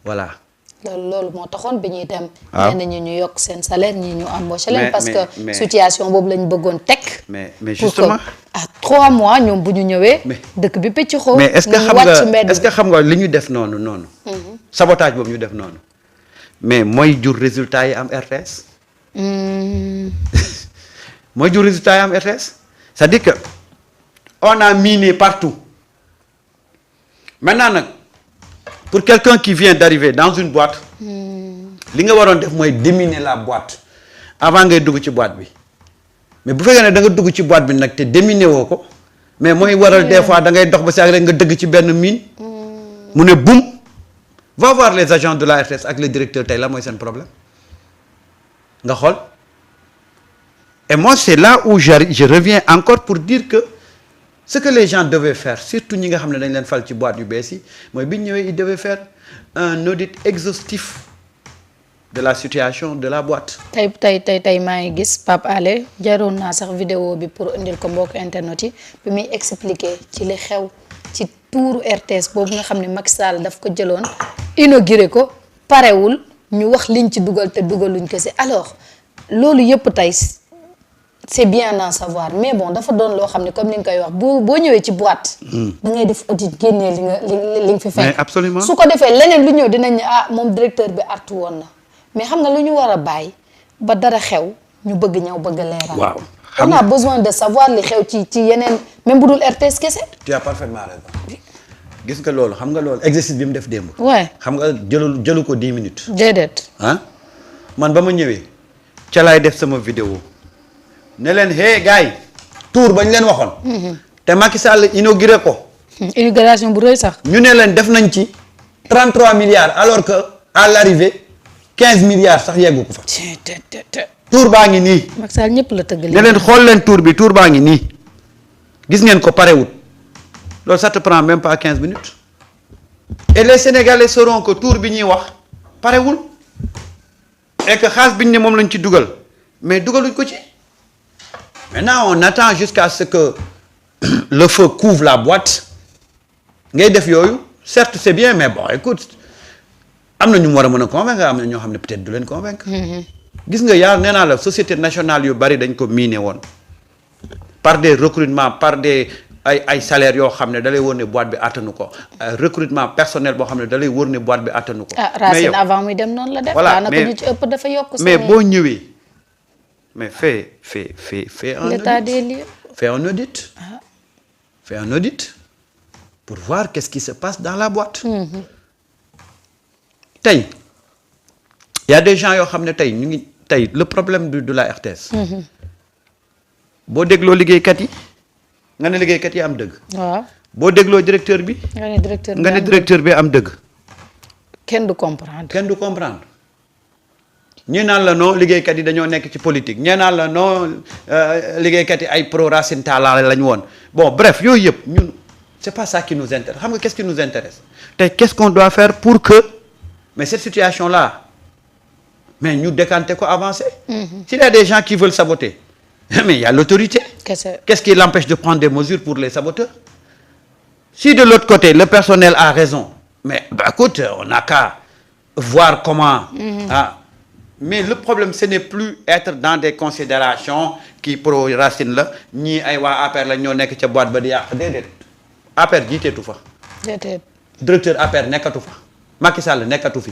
voilà. loolu moo taxoon bi ñuy dem. waaw ñenn ñi ñu yokk seen salaire ñi ñu embauché leen. parce que mais situation boobu lañ bëggoon teg. mais justement à 3 mois ñoom bu ñu ñëwee. dëkk bi pëcc xoo. mais est-ce que xam nga li ñu def noonu. sabotage boobu ñu def noonu. mais mooy jur résultat yi am RTS. mooy jur résultat yi am RTS. c'est-à-dire que on a miné partout maintenant nag. Pour quelqu'un qui vient d'arriver dans une boîte li nga waroon def mooy déminer la boîte avant ngay dugg ci boîte bi mais bu fekkee ne da nga dugg ci boîte bi nag te déminer woo ko mais mooy waral des fois da ngay dox ba si rek nga dëgg ci benn mine mu ne boum va voir les agents de la RTS ak le directeur tey la mooy seen problème nga xool et moi c'est là où je reviens encore pour dire que ce que les gens devaient faire surtout ñi nga xam ne dañ leen fal ci boîte yu bees yi mooy bi ñu ñëwee ils devaient faire un audit exhaustif de la situation de la boîte. tey maa ngi gis Pape Alé jaroon naa sax vidéo bi pour indil ko mbokk internet yi bi muy expliquer ci li xew ci tuuru RTS boobu nga xam ne Macky Sall daf ko jëloon inauguré ko parewul ñu wax liñ ci dugal te dugaluñ ko si alors loolu yëpp tey. c'est bien d'en savoir mais bon dafa doon loo xam ne comme ni nga koy wax boo ñëwee ci boîte. da ngay def audit génnee li nga fi fekk. mais absolument su ko defee leneen lu ñëw dinañ ne moom directeur bi artu woon na mais xam nga lu ñu war a bàyyi ba dara xew ñu bëgg ñëw bëgg a leeral. waaw on a besoin de savoir li xew ci yeneen même bu dul RTS kese. tu as parfaitement raison. gis nga loolu xam nga loolu exercice bi mu def démb. waay xam nga jëlu ko 10 minutes. déedéet. man ba ma ñëwee ca laay def sama vidéo. ne leen hey gars yi tour bañ leen waxoon. te Macky Sall inauguré ko. inauguration bu rëy sax. ñu ne leen def nañ ci 33 milliards alors que à l'arrivée 15 milliards sax yeggu ko fa. tour baa ngi nii. Macky Sall ñëpp la tëgg. ne leen xool leen tour bi tour baa ngi nii gis ngeen ko parewut loolu ça te prend même pas 15 minutes. et les Sénégalais sauront que tour bi ñuy wax parewul et que xaalis bi ñu ne moom lañ ci dugal mais dugaluñ ko ci. Maintenant, on attend jusqu'à ce que le feu couvre la boîte. ngay def yooyu certes c'est bien mais bon écoute am na ñu mu war a mën a convaincre am na ñoo xam ne peut-être du leen convaincre. gis nga yaa nee naa la société nationale yu bari dañ ko miné woon par des recrutements par des ay salaires yoo xam ne da lay wóor ne boîte bi attanu ko recrutement personnel boo xam ne da lay wóor ne boîte bi attanu ko. Racine avant muy dem noonu la def. voilà daanaka ñu ci ëpp dafa yokk. mais boo ñëwee. mais fais un l'état audit. des lieux. Fais un audit. Fais un audit pour voir qu'est-ce qui se passe dans la boîte. tey y a des gens yoo xam ne tey ñu ngi tey le problème de la RTS. boo dégloo liggéeykat yi nga ne liggéeykat yi am dëgg. waaw boo dégloo directeur bi. nga ne directeur bi am dëgg. kenn du comprendre. ñii naan la non liggéeykat yi dañoo nekk ci politique ñii naan la non liggéeykat yi ay pro Racine Talla lañ woon bon bref yooyu yëpp ñun c'est pas ça qui nous intéresse xam nga qu'est-ce qui nous intéresse te qu'est-ce qu'on doit faire pour que mais cette situation là mais ñu décanter ko avancer. S'il y a des gens qui veulent saboter mais il y a l'autorité. Qu'est-ce qui l'empêche de prendre des mesures pour les saboteurs? Si de l'autre côté le personnel a raison mais écoute on n'a qu'à voir comment. Mais le problème ce n'est plus être dans des considérations qui pro Racine la ñii ay waa APR la ñoo nekk ca boîte ba di yàq déedéet APR jiiteetu fa. déedéet. directeur APR nekkatu fa Macky Sall nekkatu fi.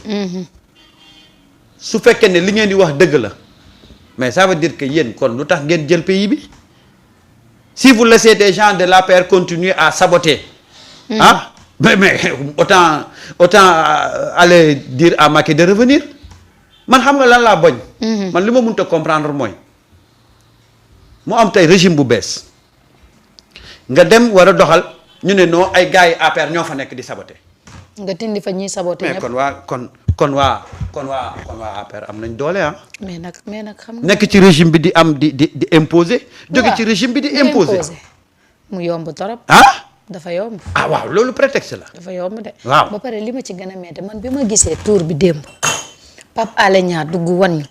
su fekkee ne li ngeen di wax dëgg la mais ça veut dire que yéen kon lu tax ngeen jël pays bi si vous laissez des gens de l'APR continuer à saboter. mais autant aller dire à Macky de revenir. man xam nga lan laa bañ. man li ma mënut a comprendre mooy mu am tey régime bu bees nga dem war a doxal ñu ne non ay gars yi APR ñoo fa nekk di saboter. nga tindi fa ñuy saboter ñëpp mais kon waa APR am nañ doole ah. mais nag xam nga. nekk ci régime bi di am di imposer. jóge ci régime bi di imposer. mu yomb torop. dafa yomb. waaw loolu prétexte la. dafa yomb de. waaw ba pare li ma ci gën a metti man bi ma gisee tour bi démb. Pape Alé Niang dugg wan ñu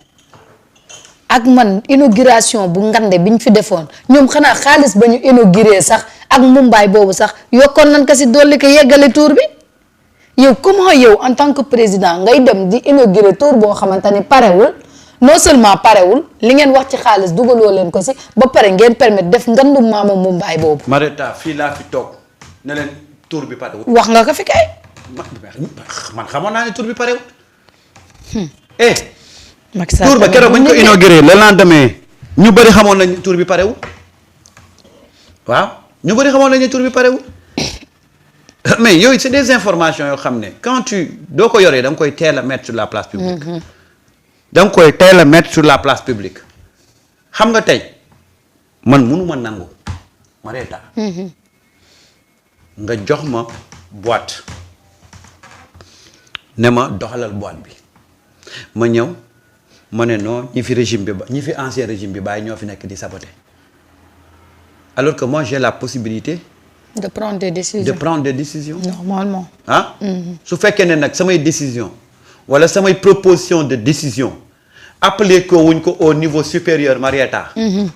ak man inauguration bu ngande bi ñu fi defoon ñoom xanaa xaalis ba ñu inauguré sax ak mumbaay boobu sax yokkoon nañ ko si dolli ko yeggale tour bi yow comment yow en tant que président ngay dem di inaugurer tour boo xamante ni parewul non seulement parewul li ngeen wax ci xaalis dugaloo leen ko si ba pare ngeen permettre def ngandum maama Mumbaay boobu. Mareta fii laa fi toog ne leen tour bi parewul. wax nga ko fi kay. man xamoon naa ne tour bi parewul. Macky Sall tour ba keroog bañ ko inauguré le lendemain ñu bëri xamoon nañ tour bi parewul waaw ñu bëri xamoon nañ ne tour bi parewul mais yooyu c'est des informations yoo xam ne quand tu doo ko yoree da nga koy teel a mettre sur la place publique. da nga koy teel a mettre sur la place publique xam nga tey man mënuma nangu Mareta nga jox ma boîte ne ma doxalal boîte bi ma ñëw ma ne non ñi fi régime bi ba ñi fi ancien régime bi bàyyi ñoo fi nekk di saboter alors que moi j'ai la possibilité de prendre des décisions. de prendre des décisions. normalement. ah. su fekkee ne nag samay décision wala samay proposition de décision appeler ko wuñ ko au niveau supérieur Marietta.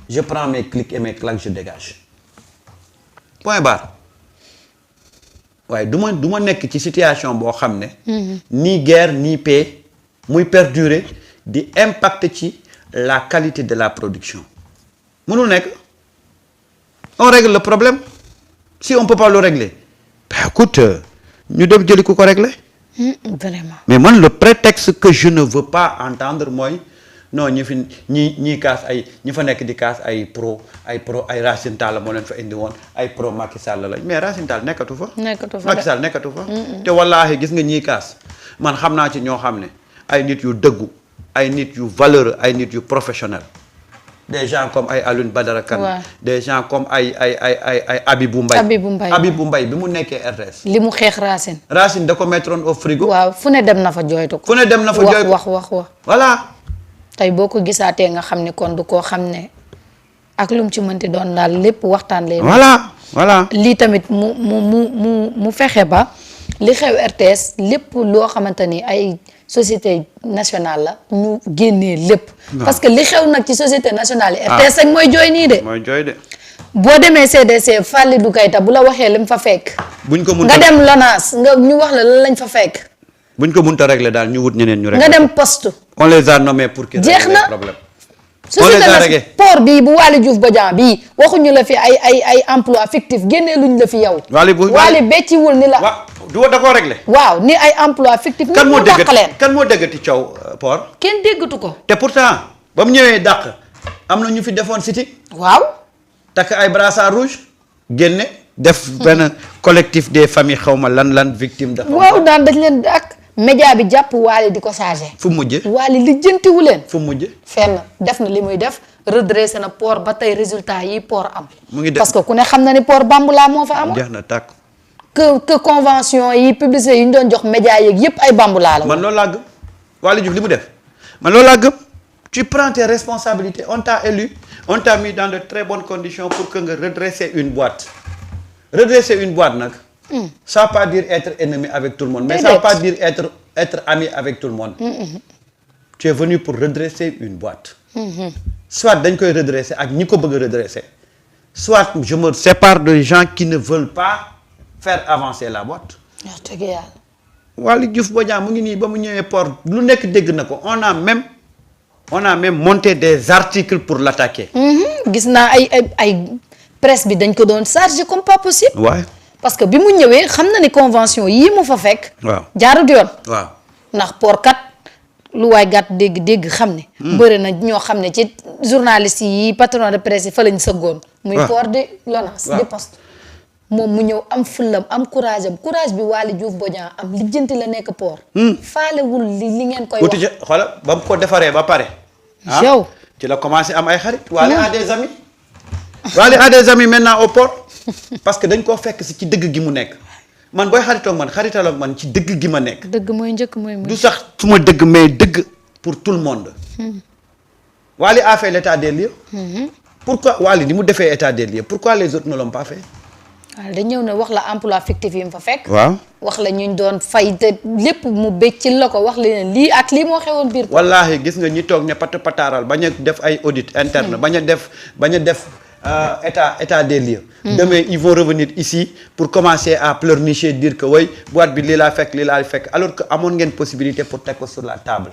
je prends mes clics et mes claques je dégage point barre waaye du ma nekk ci situation boo xam ne. ni guerre ni paix muy perdurer di impacter ci la qualité de la production mënul nekk on règle le problème si on peut pas le régler ben écoute ñu dem jëli ku ko régler. vraiment. mais man le prétexte que je ne veux pas entendre mooy non ñi kaas ay ñi fa nekk di kaas ay pro ay Racine Talla moo leen fa indi woon ay pro Macky Sall lañ mais Racine Talla nekkatu fa. Macky Sall nekkatu fa. te wallaahi gis nga ñii kaas man xam naa ci ñoo xam ne ay nit yu dëggu ay nit yu valeureux ay nit yu professionnel des gens comme ay Alioune Badara Kane. Ouais. des gens comme ay Abibou Mbaye. Abibou Mbaye bi mu nekkee RTS. li mu xeex Racine. Racine da ko mettroon au frigo. waaw fu ne dem na fa jooytu ko. fu ne dem na fa jooytu wax. voilà. tey boo ko gisaatee nga xam ne kon du koo xam ne ak lu mu ci mënti doon daal lépp waxtaan lay. voilà. lii tamit mu fexe ba li xew RTS lépp loo xamante ni ay société nationale la ñu génnee lépp. parce que li xew nag ci société nationale yi. RTS ak mooy jooy nii de. mooy jooy de. boo demee CDC Fallou Keita bu la waxee lim fa fekk. buñ ko mun nga dem LONASE ñu wax la lan lañ fa fekk. buñ ko mënta régler daal ñu wut ñeneen ñu régler. nga dem poste. on les a nommés pour qu'ils jeex règlent na les problèmes. société na port bii bu Waly Diouf Bodian bii waxuñu la fi ay emploi fictif génnee luñ la fi yow. Waly becciwul ni la. waaw du da koo régler. waaw ni ay emploi fictif. kan moo déggati kan moo déggati coow port. kenn déggatu ko. te pourtant ba mu ñëwee dàq am na ñu fi defoon siti waaw. takk ay brassard rouge génne. def benn collectif des familles xaw ma lan victime. dafa waaw daan dañ leen ak média bi jàpp Waly di ko chargé. fu mu mujjee. Waly lijjantiwu leen. fu mu mujjee. fenn def na li muy def redressé na port ba tey résultat yi port am. mu ngi def parce que ku ne xam na ni port Bamboula moo fa amoon. jeex na tàkk. que convention yi publicité yi ñu doon jox média yeeg yépp ay Bamboula la. man loolu laa gëm Waly Diouf li mu def man loolu laa gëm. tu prends tes responsabilités on t'a élu on t'a mis dans de très bonnes conditions pour que nga redresser une boîte. redresser une boîte nag. ça veut pas dire être ennemi avec tout le monde. mais ça veut pas dire être ami avec tout le monde. tu es venu pour redresser une boîte. soit dañ koy redresser ak ñi ko bëgg a redresser. soit je me sépare de gens qui ne veulent pas faire avancer la boîte. wax dëgg yàlla. Waly Diouf Bodian mu ngi nii ba mu ñëwee port lu nekk dégg na ko on a même monté des articles pour l'attaquer. gis naa ay presse bi dañ ko doon chargé comme pas possible. waaw. parce que bi mu ñëwee xam na ni convention yii mu fa fekk. waaw jaarut yoon. waaw ndax port kat lu waay gàtt dégg xam ne. bëri na ñoo xam ne ci journaliste yi patron de presse yi fa lañ sëggoon. muy port de LONASE. di poste moom mu ñëw am fullam am courage bi Waly Diouf Bodian am lijjanti la nekk port. faalewul li ngeen koy wax. uti xoolal ba mu ko defaree ba pare. yow ci la commencé am ay xarit. Waly a des amis. Waly a des amis maintenant au port. parce que dañ koo fekk si ci dëgg gi mu nekk. man booy xaritoog man xaritaloog man ci dëgg gi ma nekk. dëgg mooy njëkk mooy du sax su ma dëgg mais dëgg pour tout le monde. Waly a fait l'état des lieux. pourquoi Waly li mu defee état des lieux pourquoi les autres ne l'ont pas fait. waaw dañ ñëw ne wax la emploi fictif yi mu fa fekk. waaw wax la ñu doon fay te lépp mu béccil la ko wax leen lii ak lii moo xewoon biir. wallaahi gis nga ñi toog ne pataaral bañ a def ay audit interne bañ a def état des lieux. Demain ils vont revenir ici pour commencer à pleurnicher dire que oui boîte bi lii laa fekk alors que amoon ngeen possibilité pour teg ko sur la table.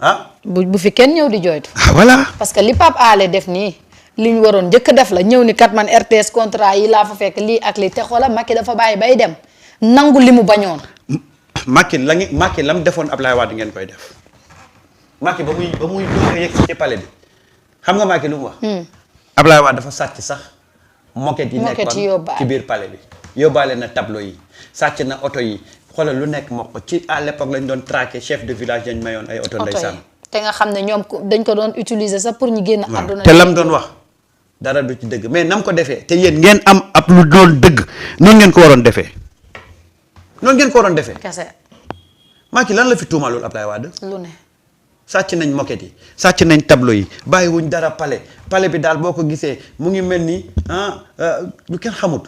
ah. bu fi kenn ñëw di jooytu. voilà. parce que li Pape Alé def nii li ñu waroon njëkk def la ñëw ni kat man RTS contrat yi laa fa fekk lii ak lii te xoola Macky dafa bàyyi bay dem nangu li mu bañoon. Macky la mu defoon Ablaye Wade ngeen koy def Macky ba muy doog a yegg ci palais bi xam nga Macky lu mu wax. Ablaye Wade dafa sàcc sax moquette yi nekkoon ci biir palais bi yóbbaale na tableau yi sàcc na oto yi xoolal lu nekk moo ko ci à l'époque lañ doon traqué chef de village dañ mayoon ay oto ndeysaan. te nga xam ne ñoom dañ ko doon utiliser sax pour ñu génn àdduna. te lam doon wax dara du ci dëgg mais nam ko defee te yéen ngeen am ab lu doon dëgg noonu ngeen ko waroon defee kese. Macky lan la fi tuumaloon Ablaye Wade. lu ne. sàcc nañ moquette yi sàcc nañ tableau yi bàyyiwuñ dara palais bi daal boo ko gisee mu ngi mel ni lu kenn xamut.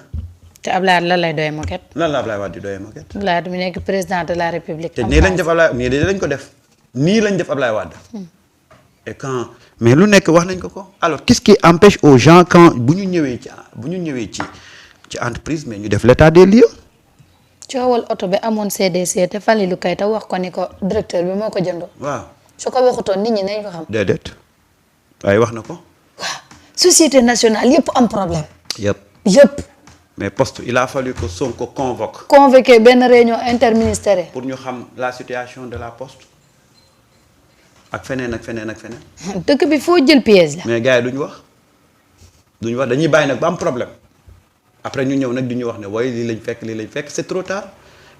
te Ablaye lan lay doyee moquette. lan la Ablaye Wade di doyee moquette. Ablaye Wade mu nekk président de la République. te nii lañ def Ablaye nii lañ ko def nii lañ def Ablaye Wade. et quand mais lu nekk wax nañ ko alors qu'est-ce qui empêche aux gens quand bu ñu ñëwee ci entreprise mais ñu def l'état des lieux. coowal oto bi amoon CDC te Falilou Keita wax ko ni ko directeur bi moo ko jëndoo. waaw su ko waxutoon nit ñi nañ ko xam. déedéet waaye wax na ko. waaw société nationale yëpp am problème. yëpp. mais poste il a fallu que Sonko convoqué benn réunion interministérielle. pour ñu xam la situation de la poste ak feneen. dëkk bi foo jël piège la. mais gars yi duñu wax dañuy bàyyi nag ba am problème après ñu ñëw nag di ñu wax ne waaye lii lañ fekk c'est trop tard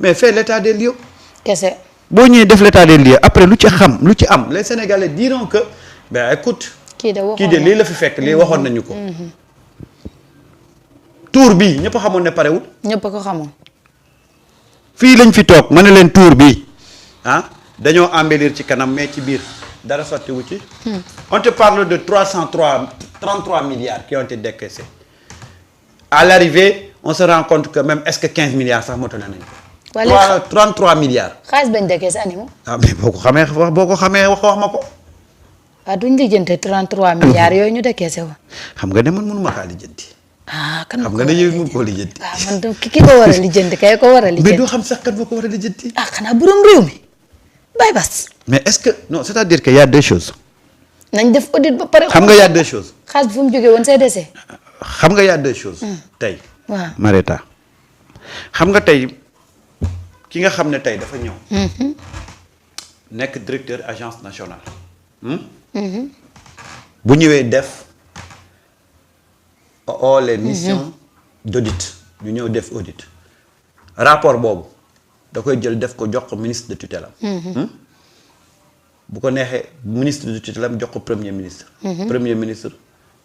mais fais l'état des lieux. kese. boo ñëwee def l'état des lieux après lu ci am les Sénégalais diront que ben écoute. kii de lii la fi fekk lii waxoon nañu ko. tour bi ñëpp xamoon ne parewul. ñëpp ko xamoon. fii lañ fi toog ma ne leen tour bi dañoo embellir ci kanam mais ci biir dara sottiwu ci. on te parle de 33 milliards qui ont été décaissés. à l'arrivée on se rend compte que même est-ce que 15 milliards sax moto nañ ko. wala 33 milliards. xaalis bañ décaissé animu. mais boo ko xamee wax ma ko. waaw duñ lijjante 33 milliards yooyu ñu décaissé woon. xam nga ne man mënuma kaa lijjanti. kan xam nga ne yow mën koo lijjanti. man de ki ko war a lijjanti kay ko war a lijjanti. mais doo xam sax kat boo ko war a lijjanti. xanaa borom réew mi bay bas. mais est-ce que non c'est-à-dire que y a deux choses. nañ def audit ba pare. xam nga y a deux choses. xaalis bi fu mu jógee woon CDC. xam nga y a deux choses. tey. waaw Mareta xam nga tey ki nga xam ne tey dafa ñëw. nekk directeur agence nationale. bu ñëwee def les missions d'audit ñu ñëw def audit rapport boobu da koy jël def ko jox ko ministre de tutelle am. bu ko neexee ministre de tutelle am jox ko premier ministre. premier ministre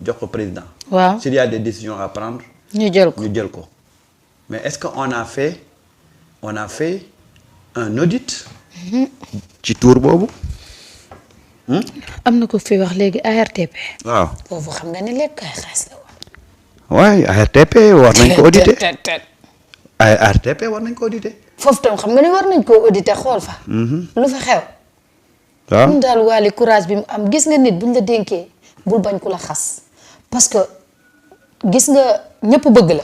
jox ko président. waaw s'il y a des décisions à prendre. ñu jël ko mais est-ce que on a fait un audit. ci tour boobu. am na ko fi wax léegi ARTP. waaw foofu xam nga ni lekk ay xaalis la woon. waaye ARTP war nañ ko auditer. ARTP war nañ ko auditer. foofu tam xam nga ni war nañ koo auditer xool fa. lu fa xew. waaw mun daal waali courage bi mu am gis nga nit buñ la dénkee bul bañ ku la xas parce que gis nga ñëpp bëgg la.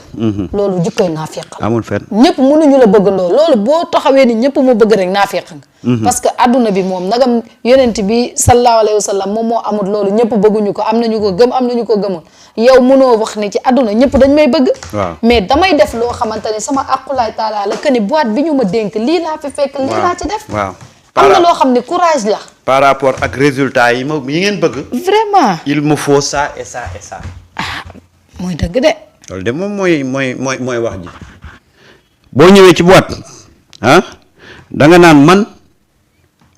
loolu jikkoy naafiq la. amul fenn ñëpp mënuñu la bëggandoo loolu boo taxawee ni ñëpp mu bëgg rek naafiq nga. parce que adduna bi moom nagam yonent bi sallallahu alayhi wa sallam moom moo amul loolu ñëpp bëgguñu ko am nañu ko gëm am nañu ko gëmul yow mënoo wax ni ci adduna ñëpp dañ may bëgg. waaw mais damay def loo xamante ni sama aqulaay taala la que ni boîte bi ñu ma dénk lii laa fi fekk. lii laa ci def. waaw am na loo xam ne courage la. par rapport ak résultats yi ngeen bëgg. vraiment. il me faut ça et ça et ça. mooy dëgg de. loolu de moom mooy wax ji. boo ñëwee ci boîte da nga naan man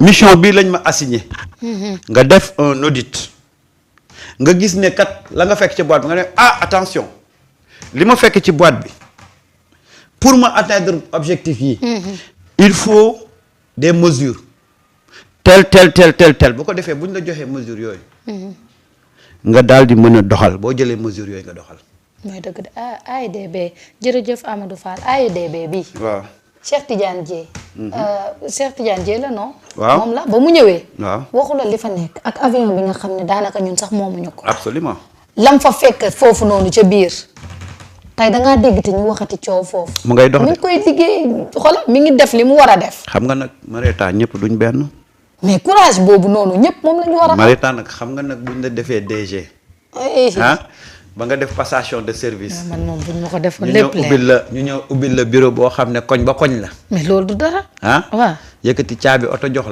mission bii lañ ma assigné. nga def un audit. nga gis ne kat la nga fekk ci boîte bi nga ne attention li ma fekk ci boîte bi pour ma atteindre objectif yi. il faut des mesures. tel bu ko defee bu ñu la joxee mesures yooyu. nga daal di mën a doxal boo jëlee mesures yooyu nga doxal. mooy dëgg de AIBD jërëjëf Amadou Fall AIBD bi. waaw Cheikh Tidiane Dièye. Cheikh Tidiane Dièye la non. waaw moom la ba mu ñëwee. waaw waxu la li fa nekk ak avion bi nga xam ne daanaka ñun sax moomuñu ko. absolument lam fa fekk foofu noonu ca biir tey dangaa dégg te ñu waxati coow foofu. mu ngay dox mi de ngi koy liggéey xoolal mi ngi def li mu war a def. xam nga nag Marieta ñëpp duñ benn. mais courage boobu noonu ñëpp moom la ñu war a. Marieta nag xam nga nag buñ la defee DG. ah ba nga def passation de service. man moom buñ ma ko defoon ñu lépp ñu ñëw ubbil la bureau boo xam ne koñ ba koñ la. mais loolu du dara. ah waaw yëkkati caabi oto jox